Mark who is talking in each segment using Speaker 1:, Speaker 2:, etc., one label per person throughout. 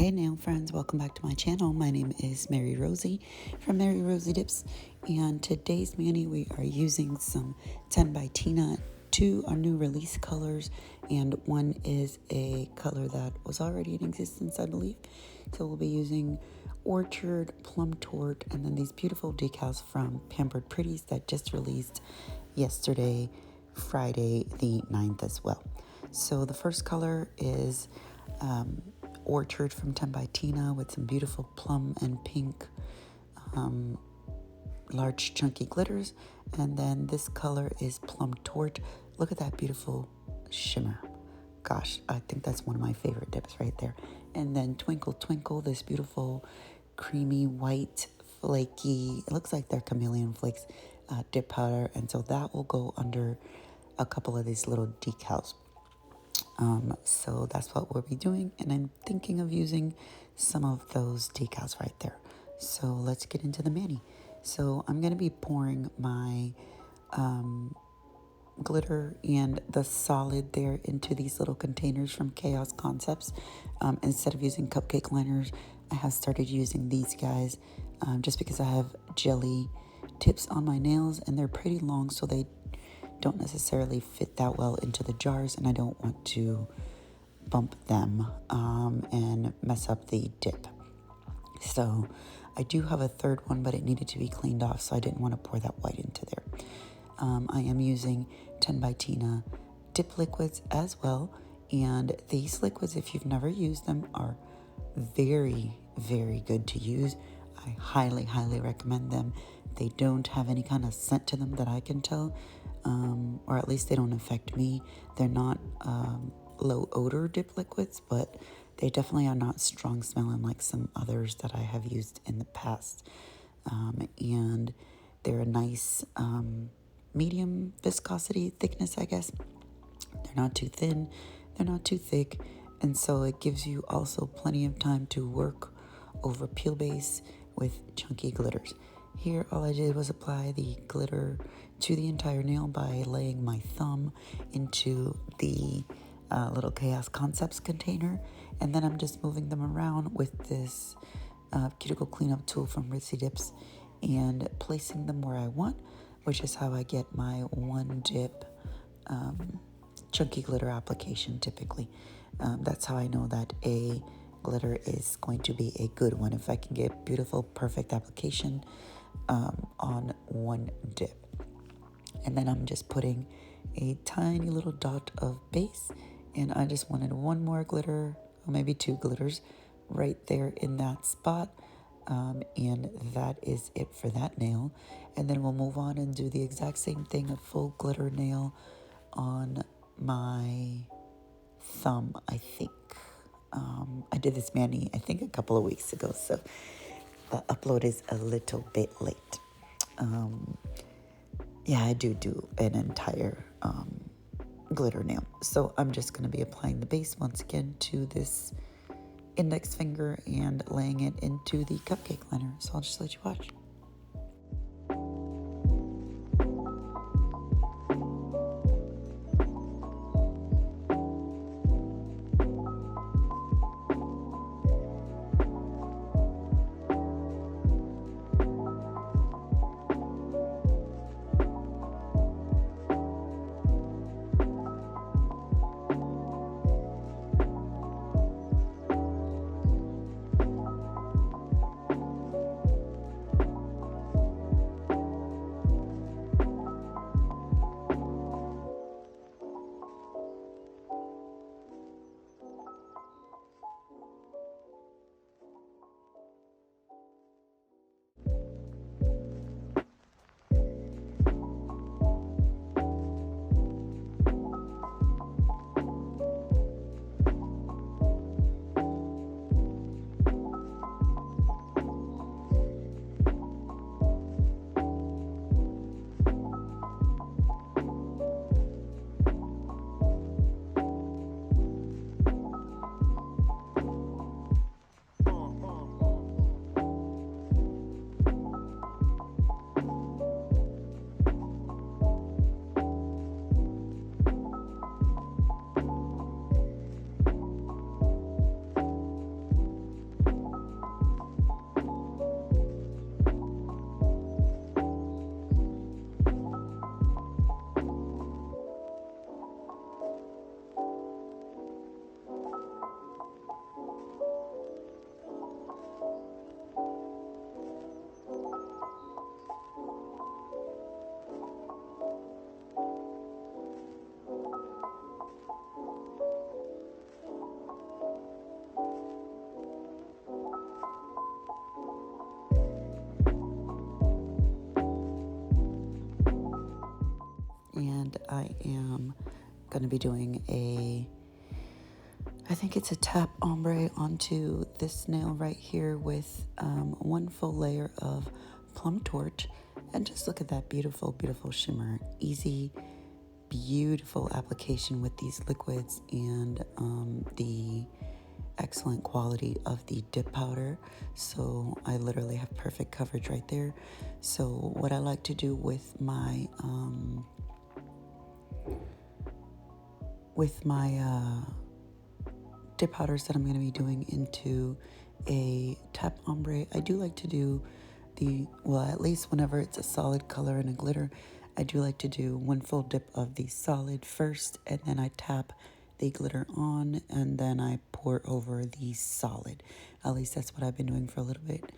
Speaker 1: Hey nail friends, welcome back to my channel. My name is Mary Rosie from Mary Rosie Dips, and today's mani we are using some 10 by Tina. Two are new release colors, and one is a color that was already in existence, I believe. So we'll be using Orchard, Plum Tort, and then these beautiful decals from Pampered Pretties that just released yesterday, Friday the 9th as well. So the first color is Orchard from 10 by Tina with some beautiful plum and pink large chunky glitters. And then this color is Plum Tort. Look at that beautiful shimmer. Gosh, I think that's one of my favorite dips right there. And then Twinkle Twinkle, this beautiful creamy white flaky, it looks like they're chameleon flakes, dip powder. And so that will go under a couple of these little decals. So that's what we'll be doing, and I'm thinking of using some of those decals right there. So let's get into the mani. So I'm going to be pouring my glitter and the solid there into these little containers from Chaos Concepts. Instead of using cupcake liners, I have started using these guys just because I have jelly tips on my nails and they're pretty long, so they don't necessarily fit that well into the jars, and I don't want to bump them and mess up the dip. So I do have a third one, but it needed to be cleaned off, so I didn't want to pour that white into there. I am using 10 by Tina dip liquids as well, and these liquids, if you've never used them, are very, very good to use. I highly, highly recommend them. They don't have any kind of scent to them that I can tell, or at least they don't affect me. They're not low odor dip liquids, but they definitely are not strong smelling like some others that I have used in the past. And they're a nice medium viscosity thickness, I guess. They're not too thin, they're not too thick, and so it gives you also plenty of time to work over peel base with chunky glitters. Here, all I did was apply the glitter to the entire nail by laying my thumb into the little Chaos Concepts container, and then I'm just moving them around with this cuticle cleanup tool from Ritzy Dips and placing them where I want, which is how I get my one dip chunky glitter application typically. That's how I know that a glitter is going to be a good one, if I can get beautiful, perfect application on one dip. And then I'm just putting a tiny little dot of base, and I just wanted one more glitter, or maybe two glitters right there in that spot. And that is it for that nail. And then we'll move on and do the exact same thing, a full glitter nail on my thumb, I think. I did this mani, I think, a couple of weeks ago, so the upload is a little bit late. Yeah, I do an entire glitter nail. So I'm just going to be applying the base once again to this index finger and laying it into the cupcake liner. So I'll just let you watch. going to be doing I think it's a tap ombre onto this nail right here with one full layer of plum torch. And just look at that beautiful, beautiful shimmer. Easy, beautiful application with these liquids and the excellent quality of the dip powder. So I literally have perfect coverage right there. So what I like to do with my dip powders that I'm going to be doing into a tap ombre, I do like to do at least whenever it's a solid color and a glitter, I do like to do one full dip of the solid first, and then I tap the glitter on, and then I pour over the solid. At least that's what I've been doing for a little bit,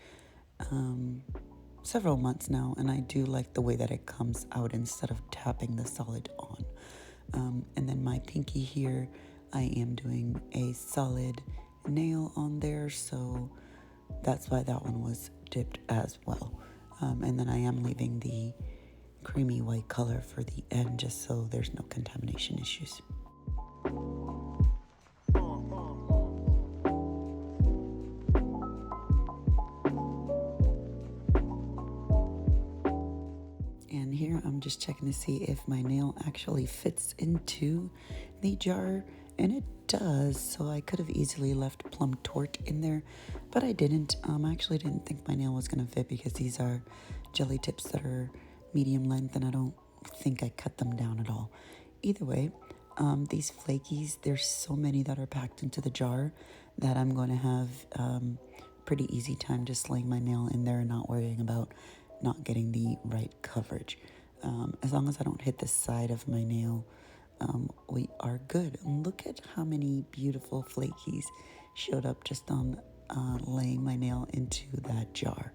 Speaker 1: several months now, and I do like the way that it comes out instead of tapping the solid on. And then my pinky here, I am doing a solid nail on there, so that's why that one was dipped as well. And then I am leaving the creamy white color for the end just so there's no contamination issues. And here I'm just checking to see if my nail actually fits into the jar, and it does. So I could have easily left plum torch in there, but I didn't. I actually didn't think my nail was gonna fit because these are jelly tips that are medium length, and I don't think I cut them down at all. Either way, these flakies, there's so many that are packed into the jar that I'm going to have pretty easy time just laying my nail in there and not worrying about not getting the right coverage. As long as I don't hit the side of my nail, we are good. And look at how many beautiful flakies showed up just on laying my nail into that jar.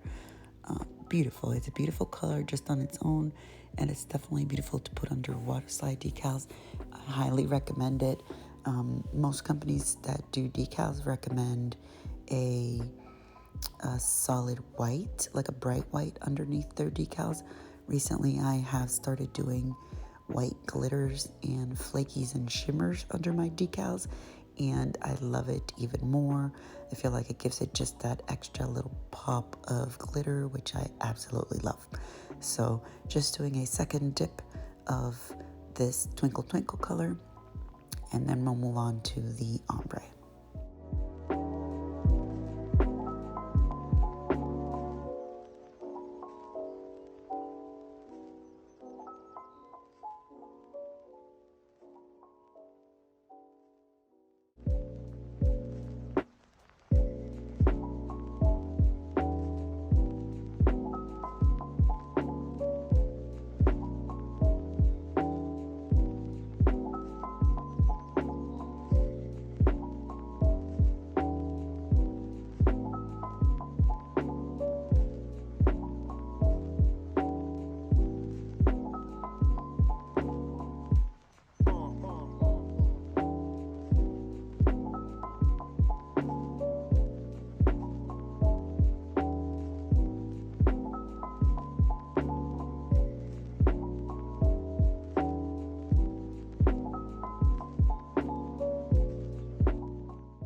Speaker 1: Beautiful. It's a beautiful color just on its own, and it's definitely beautiful to put under water slide decals. I highly recommend it. Most companies that do decals recommend a solid white, like a bright white underneath their decals. Recently, I have started doing white glitters and flakies and shimmers under my decals, and I love it even more. I feel like it gives it just that extra little pop of glitter, which I absolutely love. So just doing a second dip of this Twinkle Twinkle color, and then we'll move on to the ombre.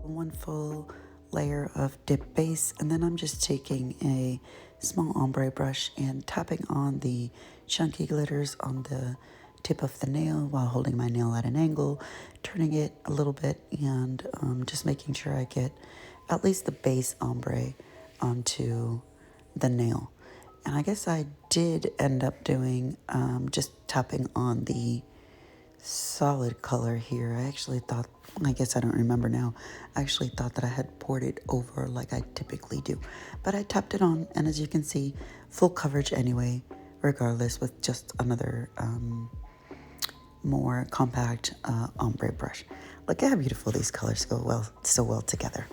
Speaker 1: One full layer of dip base, and then I'm just taking a small ombre brush and tapping on the chunky glitters on the tip of the nail while holding my nail at an angle, turning it a little bit, and just making sure I get at least the base ombre onto the nail. And I guess I did end up doing just tapping on the solid color here. I guess I don't remember now. I actually thought that I had poured it over like I typically do. But I tapped it on, and as you can see, full coverage anyway, regardless, with just another more compact ombre brush. Look at how beautiful these colors go so well together.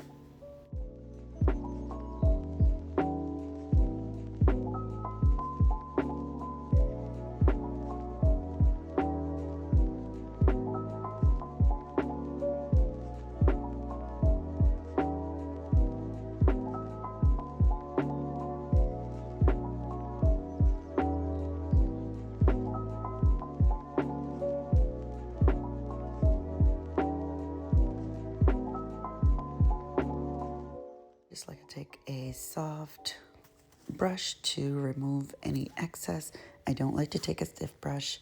Speaker 1: just like to take a soft brush to remove any excess. I don't like to take a stiff brush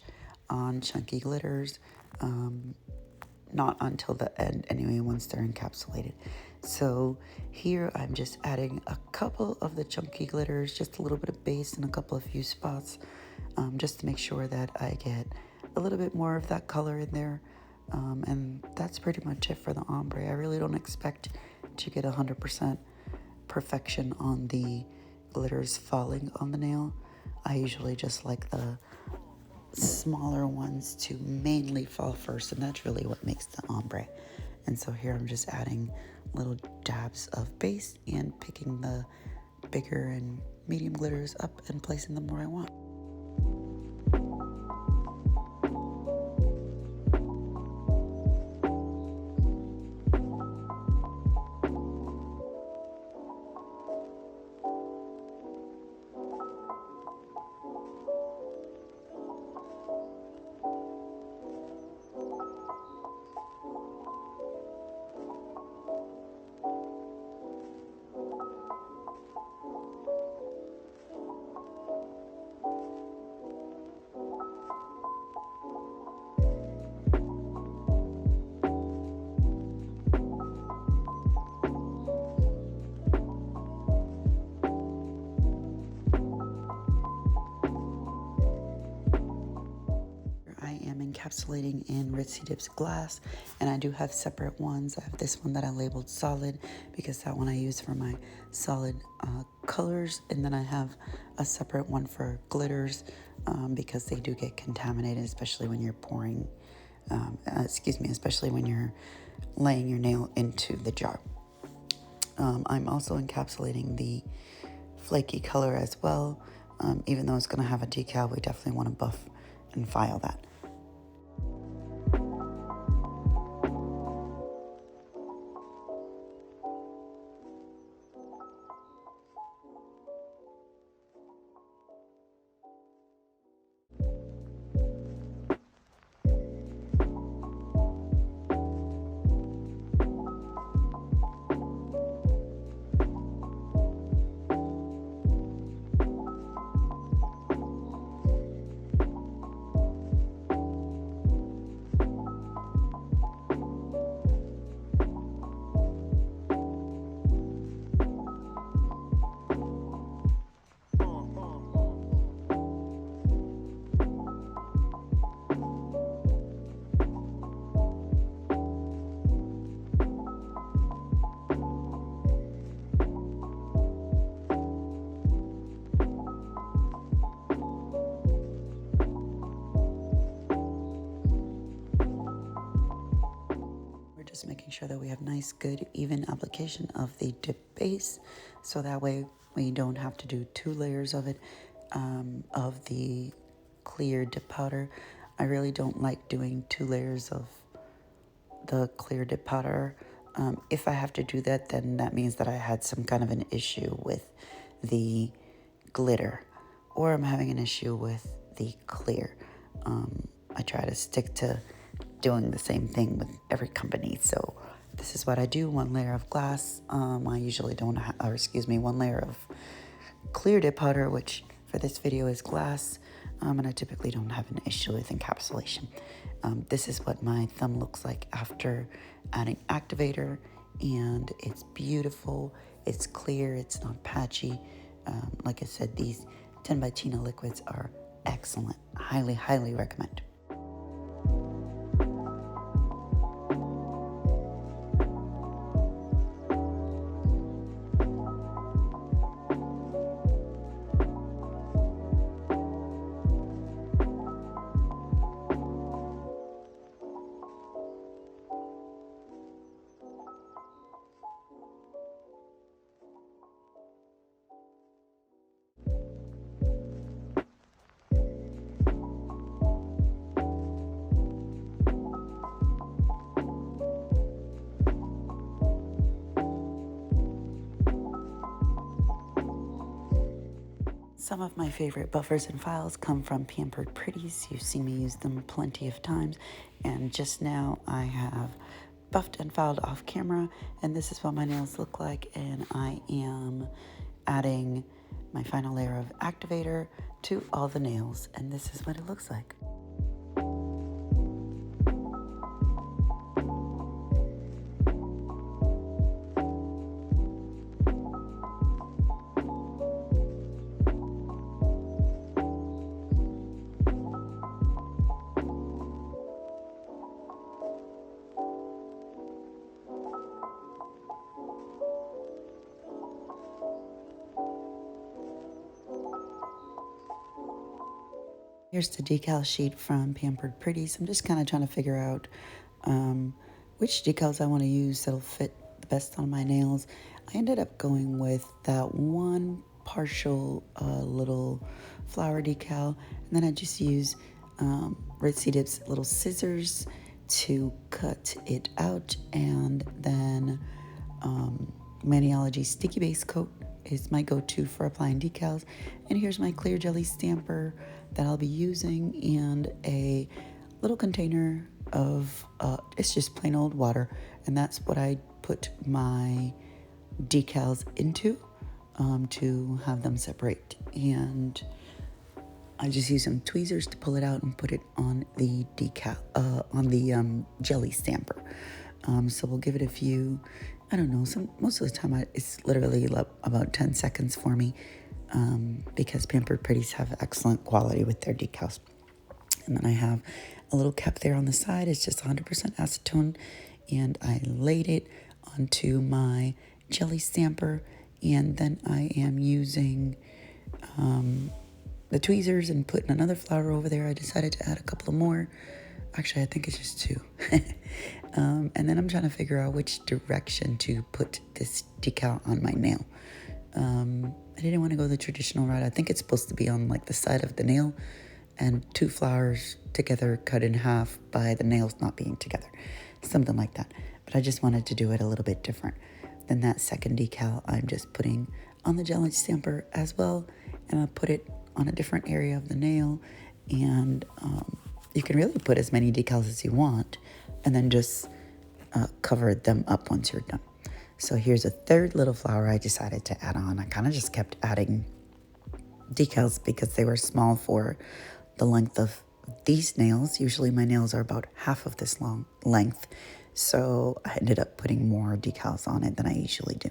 Speaker 1: on chunky glitters, not until the end anyway, once they're encapsulated. So here I'm just adding a couple of the chunky glitters, just a little bit of base in a couple of few spots, just to make sure that I get a little bit more of that color in there. And that's pretty much it for the ombre. I really don't expect to get 100% perfection on the glitters falling on the nail. I usually just like the smaller ones to mainly fall first, and that's really what makes the ombre. And so here I'm just adding little dabs of base and picking the bigger and medium glitters up and placing them where I want. Encapsulating in Ritzy Dips glass, and I do have separate ones. I have this one that I labeled solid because that one I use for my solid colors, and then I have a separate one for glitters because they do get contaminated, especially when you're pouring, especially when you're laying your nail into the jar. I'm also encapsulating the flaky color as well. Even though it's going to have a decal, we definitely want to buff and file that. Just making sure that we have nice, good, even application of the dip base, so that way we don't have to do 2 layers of it, of the clear dip powder. I really don't like doing 2 layers of the clear dip powder. If I have to do that, then that means that I had some kind of an issue with the glitter, or I'm having an issue with the clear. I try to stick to doing the same thing with every company. So this is what I do: 1 layer of glass. I usually don't have, 1 layer of clear dip powder, which for this video is glass. And I typically don't have an issue with encapsulation. This is what my thumb looks like after adding activator, and it's beautiful. It's clear, it's not patchy. Like I said, these TenxTina liquids are excellent. Highly, highly recommend. Some of my favorite buffers and files come from Pampered Pretties. You've seen me use them plenty of times. And just now I have buffed and filed off camera, and this is what my nails look like. And I am adding my final layer of activator to all the nails, and this is what it looks like. Here's the decal sheet from Pampered Pretties. I'm just kind of trying to figure out which decals I want to use that'll fit the best on my nails. I ended up going with that one partial little flower decal, and then I just use Ritzy Dip's little scissors to cut it out, and then Maniology Sticky Base Coat is my go-to for applying decals. And here's my clear jelly stamper that I'll be using, and a little container of it's just plain old water, and that's what I put my decals into to have them separate. And I just use some tweezers to pull it out and put it on the decal on the jelly stamper. So we'll give it a few, I don't know, most of the time it's literally about 10 seconds for me, because Pampered Pretties have excellent quality with their decals. And then I have a little cap there on the side. It's just 100% acetone, and I laid it onto my jelly stamper, and then I am using the tweezers and putting another flower over there. I decided to add a couple of more. Actually, I think it's just two. And then I'm trying to figure out which direction to put this decal on my nail. I didn't want to go the traditional route. I think it's supposed to be on like the side of the nail, and two flowers together cut in half by the nails not being together. Something like that. But I just wanted to do it a little bit different. Then that second decal I'm just putting on the jelly stamper as well, and I'll put it on a different area of the nail. And you can really put as many decals as you want, and then just cover them up once you're done. So here's a third little flower I decided to add on. I kind of just kept adding decals because they were small for the length of these nails. Usually my nails are about half of this long length, so I ended up putting more decals on it than I usually do.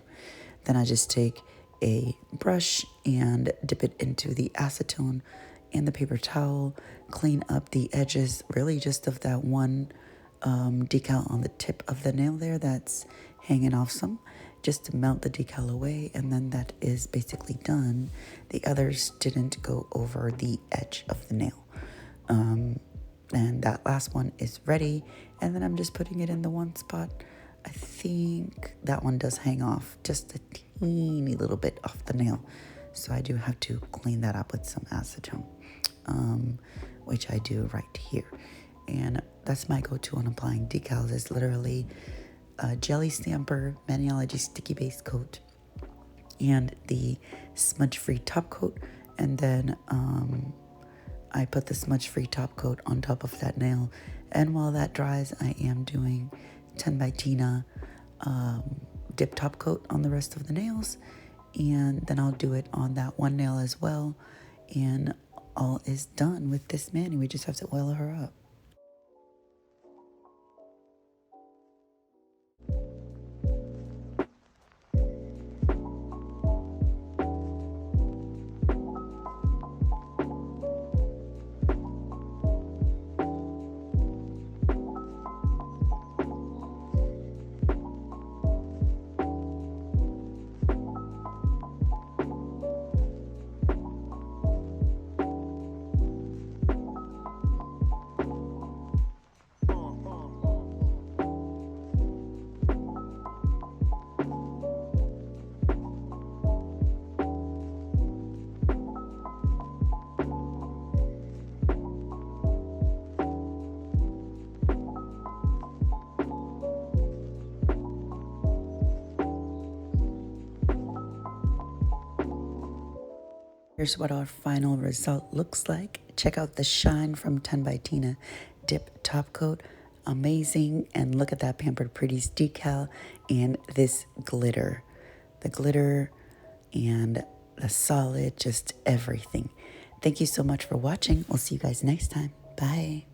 Speaker 1: Then I just take a brush and dip it into the acetone and the paper towel, clean up the edges, really just of that one decal on the tip of the nail there that's hanging off some, just to melt the decal away, and then that is basically done. The others didn't go over the edge of the nail. And that last one is ready, and then I'm just putting it in the one spot. I think that one does hang off just a teeny little bit off the nail, so I do have to clean that up with some acetone, which I do right here. And that's my go-to on applying decals, is literally a jelly stamper, Maniology Sticky Base Coat, and the smudge-free top coat. And then I put the smudge-free top coat on top of that nail. And while that dries, I am doing TenxTina dip top coat on the rest of the nails. And then I'll do it on that one nail as well. And all is done with this mani. We just have to oil her up. Here's what our final result looks like. Check out the Shine from TenxTina Dip Top Coat. amazing. And look at that Pampered Pretties decal and this glitter. The glitter and the solid, just everything. Thank you so much for watching. We'll see you guys next time. Bye.